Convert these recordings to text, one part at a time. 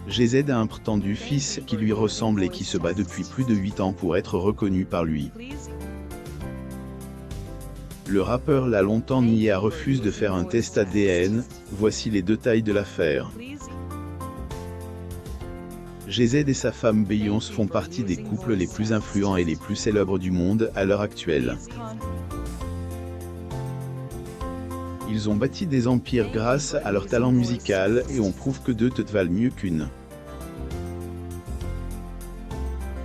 GZ a un prétendu fils qui lui ressemble et qui se bat depuis plus de 8 ans pour être reconnu par lui. Le rappeur l'a longtemps nié et refuse de faire un test ADN, voici les détails de l'affaire. GZ et sa femme Beyoncé font partie des couples les plus influents et les plus célèbres du monde à l'heure actuelle. Ils ont bâti des empires grâce à leur talent musical et on prouve que deux têtes valent mieux qu'une.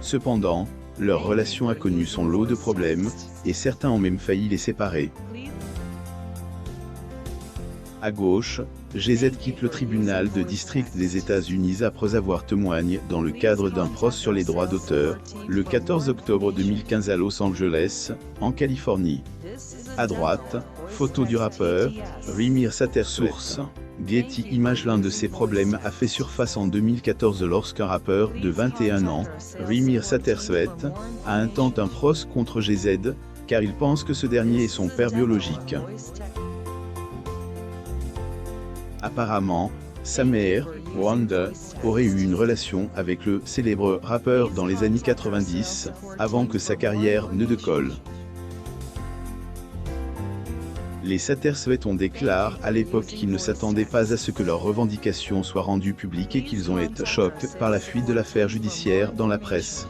Cependant, leur relation a connu son lot de problèmes, et certains ont même failli les séparer. À gauche, GZ quitte le tribunal de district des États-Unis après avoir témoigné dans le cadre d'un procès sur les droits d'auteur, le 14 octobre 2015 à Los Angeles, en Californie. À droite, photo du rappeur, Rimir Satterthwaite. Getty Images. L'un de ses problèmes a fait surface en 2014 lorsqu'un rappeur de 21 ans, Rimir Satterthwaite, a intenté un procès contre GZ, car il pense que ce dernier est son père biologique. Apparemment, sa mère, Wanda, aurait eu une relation avec le célèbre rappeur dans les années 90, avant que sa carrière ne décolle. Les Satterthwaite ont déclaré à l'époque qu'ils ne s'attendaient pas à ce que leurs revendications soient rendues publiques et qu'ils ont été choqués par la fuite de l'affaire judiciaire dans la presse.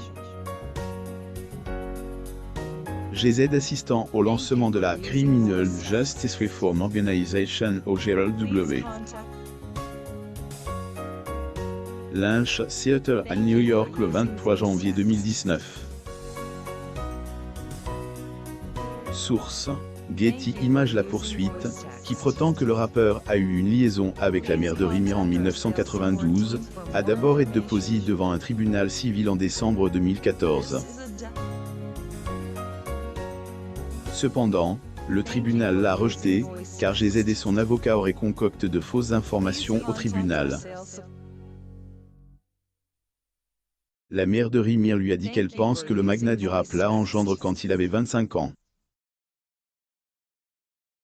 GZ assistant au lancement de la Criminal Justice Reform Organization au Gerald W. Lynch Theater à New York le 23 janvier 2019. Source: Getty Images. La poursuite, qui prétend que le rappeur a eu une liaison avec la mère de Rimir en 1992, a d'abord été déposée devant un tribunal civil en décembre 2014. Cependant, le tribunal l'a rejeté, car GZ et son avocat auraient concocté de fausses informations au tribunal. La mère de Rimir lui a dit qu'elle pense que le magnat du rap l'a engendre quand il avait 25 ans.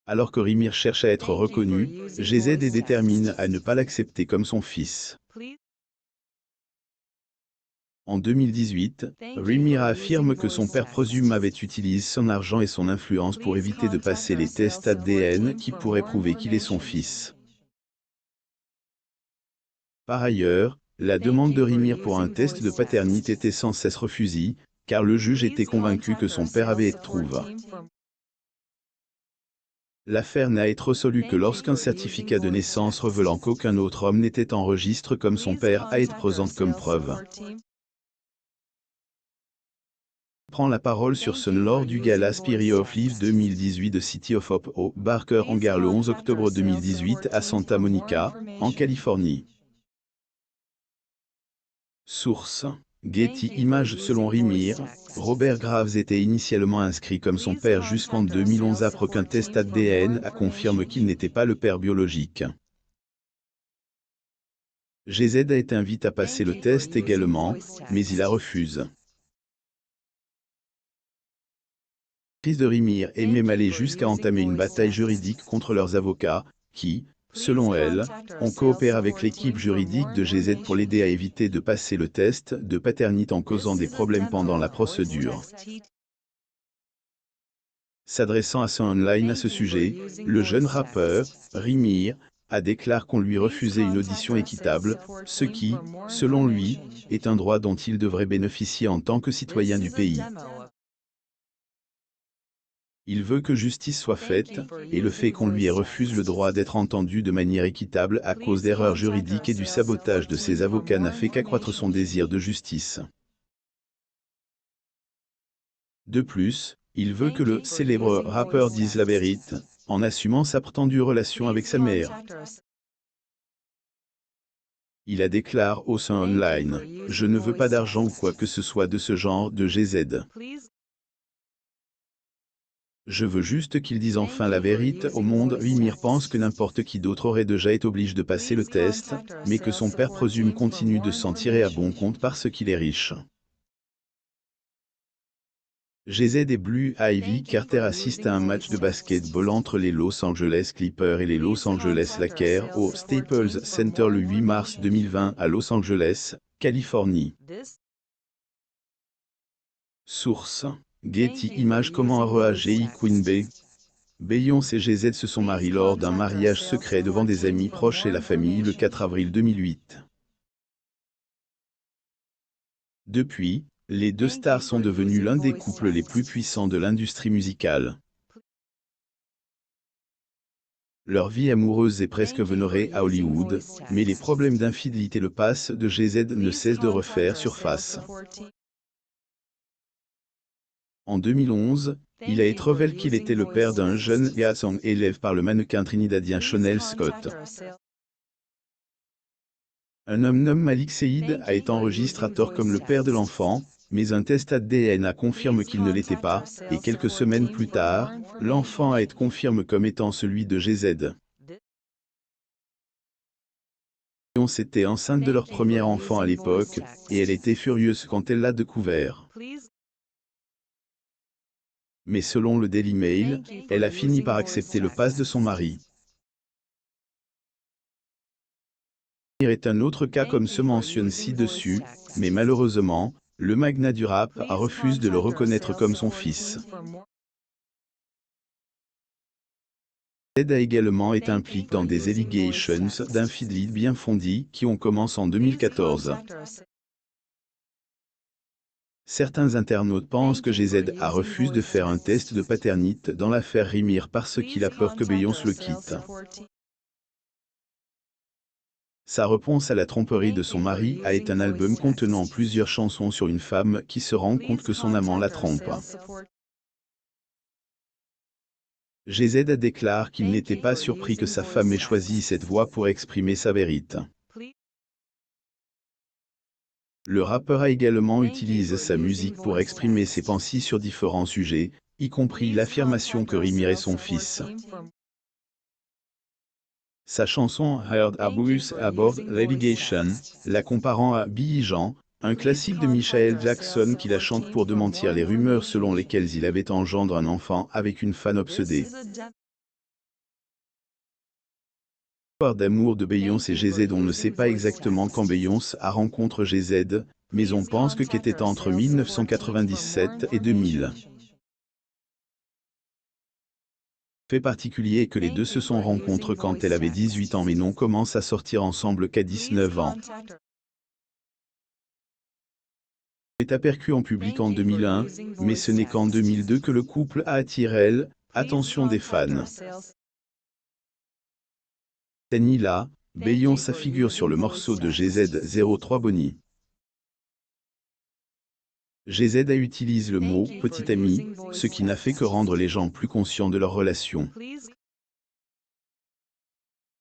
Alors que Rimir cherche à être reconnu, GZ est déterminé à ne pas l'accepter comme son fils. En 2018, Rimir affirme que son père présume avait utilisé son argent et son influence pour éviter de passer les tests ADN qui pourraient prouver qu'il est son fils. Par ailleurs, la demande de Rimir pour un test de paternité était sans cesse refusée, car le juge était convaincu que son père avait été trouvé. L'affaire n'a été résolue que lorsqu'un certificat de naissance révélant qu'aucun autre homme n'était enregistré comme son père a été présenté comme preuve. Prend la parole sur ce lors du gala Spirit of Life 2018 de City of Hope au Barker Hangar le 11 octobre 2018 à Santa Monica, en Californie. Source: Getty Images. Selon Rimir, Robert Graves était initialement inscrit comme son père jusqu'en 2011 après qu'un test ADN a confirmé qu'il n'était pas le père biologique. GZ a été invité à passer le test également, mais il a refusé. De Rimir est même allé jusqu'à entamer une bataille juridique contre leurs avocats, qui, selon elle, ont coopéré avec l'équipe juridique de GZ pour l'aider à éviter de passer le test de paternité en causant des problèmes pendant la procédure. S'adressant à son online à ce sujet, le jeune rappeur, Rimir, a déclaré qu'on lui refusait une audition équitable, ce qui, selon lui, est un droit dont il devrait bénéficier en tant que citoyen du pays. Il veut que justice soit faite, et le fait qu'on lui refuse le droit d'être entendu de manière équitable à cause d'erreurs juridiques et du sabotage de ses avocats n'a fait qu'accroître son désir de justice. De plus, il veut que le célèbre rappeur dise la vérité, en assumant sa prétendue relation avec sa mère. Il a déclaré au sein online: « Je ne veux pas d'argent ou quoi que ce soit de ce genre de GZ. Je veux juste qu'ils disent enfin la vérité au monde. » Rimir pense que n'importe qui d'autre aurait déjà été obligé de passer le test, mais que son père présume continue de s'en tirer à bon compte parce qu'il est riche. GZ et Blue Ivy Carter assistent à un match de basketball entre les Los Angeles Clippers et les Los Angeles Lakers au Staples Center le 8 mars 2020 à Los Angeles, Californie. Source: Getty Images. Comment a réagi Queen Bey? Beyoncé et GZ se sont mariés lors d'un mariage secret devant des amis proches et la famille le 4 avril 2008. Depuis, les deux stars sont devenus l'un des couples les plus puissants de l'industrie musicale. Leur vie amoureuse est presque vénérée à Hollywood, mais les problèmes d'infidélité le passent de GZ ne cessent de refaire surface. En 2011, il a été révélé qu'il était le père d'un jeune garçon élève par le mannequin trinidadien Chanel Scott. Un homme nommé Malik Seid a été enregistré à tort comme le père de l'enfant, mais un test ADN confirme qu'il ne l'était pas, et quelques semaines plus tard, l'enfant a été confirmé comme étant celui de GZ. Beyoncé était enceinte de leur premier enfant à l'époque, et elle était furieuse quand elle l'a découvert. Mais selon le Daily Mail, elle a fini par accepter le pass de son mari. Est un autre cas comme se mentionne ci-dessus, mais malheureusement, le magnat du rap a refusé de le reconnaître comme son fils. Ed a également été impliqué dans des allegations d'infidélité bien fondées qui ont commencé en 2014. Certains internautes pensent que GZ a refusé de faire un test de paternité dans l'affaire Rimir parce qu'il a peur que Beyoncé le quitte. Sa réponse à la tromperie de son mari a été un album contenant plusieurs chansons sur une femme qui se rend compte que son amant la trompe. GZ a déclaré qu'il n'était pas surpris que sa femme ait choisi cette voie pour exprimer sa vérité. Le rappeur a également utilisé sa musique pour exprimer ses pensées sur différents sujets, y compris l'affirmation que Rimir est son fils. Sa chanson Heard Abuse aborde l'allegation, la comparant à Billie Jean, un classique de Michael Jackson qui la chante pour démentir les rumeurs selon lesquelles il avait engendré un enfant avec une fan obsédée. L'histoire d'amour de Beyoncé et GZ. On ne sait pas exactement quand Beyoncé a rencontré GZ, mais on pense que c'était entre 1997 et 2000. Fait particulier est que les deux se sont rencontrés quand elle avait 18 ans mais n'ont commencé à sortir ensemble qu'à 19 ans. Elle est apparue en public en 2001, mais ce n'est qu'en 2002 que le couple a attiré l'attention des fans. Cette année-là, Beyoncé figure sur le morceau de GZ03 Bonnie. GZ a utilisé le mot « petit ami », ce qui n'a fait que rendre les gens plus conscients de leur relation.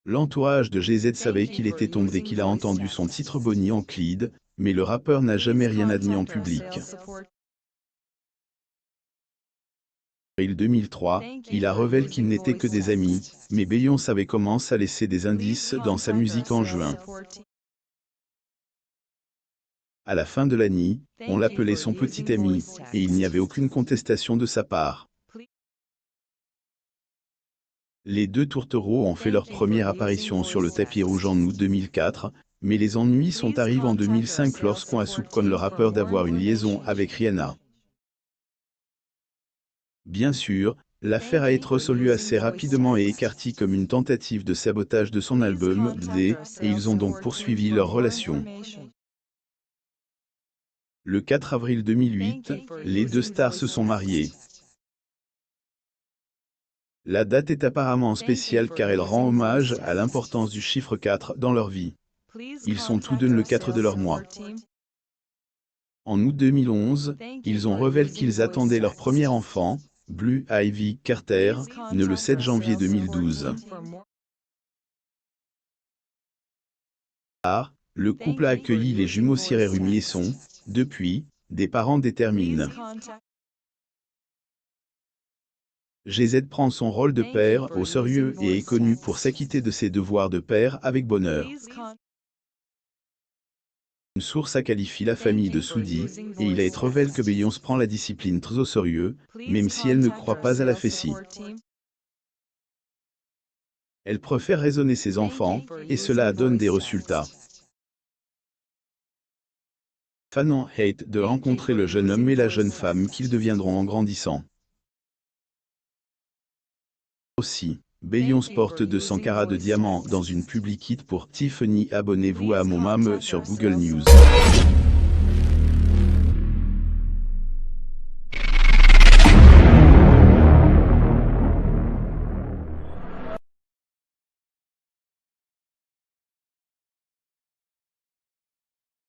L'entourage de GZ savait qu'il était tombé dès qu'il a entendu son titre Bonnie en Clyde, mais le rappeur n'a jamais rien admis en public. En avril 2003, il a révélé qu'ils n'étaient que des amis, mais Beyoncé avait commencé à laisser des indices dans sa musique en juin. À la fin de l'année, on l'appelait son petit ami, et il n'y avait aucune contestation de sa part. Les deux tourtereaux ont fait leur première apparition sur le tapis rouge en août 2004, mais les ennuis sont arrivés en 2005 lorsqu'on a soupçonné le rappeur d'avoir une liaison avec Rihanna. Bien sûr, l'affaire a été résolue assez rapidement et écartée comme une tentative de sabotage de son album « D », et ils ont donc poursuivi leur relation. Le 4 avril 2008, les deux stars se sont mariées. La date est apparemment spéciale car elle rend hommage à l'importance du chiffre 4 dans leur vie. Ils sont tous deux le 4 de leur mois. En août 2011, ils ont révélé qu'ils attendaient leur premier enfant, Blue Ivy Carter, né le 7 janvier 2012. Le couple a accueilli les jumeaux Cyril et Miesson. Depuis, des parents déterminent. GZ prend son rôle de père au sérieux et est connu pour s'acquitter de ses devoirs de père avec bonheur. source a qualifié la famille de soudis, et il est révélé que Beyoncé prend la discipline très au sérieux, même si elle ne croit pas à la fessée. Elle préfère raisonner ses enfants, et cela donne des résultats. Fanon hâte de rencontrer le jeune homme et la jeune femme qu'ils deviendront en grandissant. Aussi, Beyoncé porte 200 carats de diamants dans une publicité pour Tiffany. Abonnez-vous à mon mame sur Google News.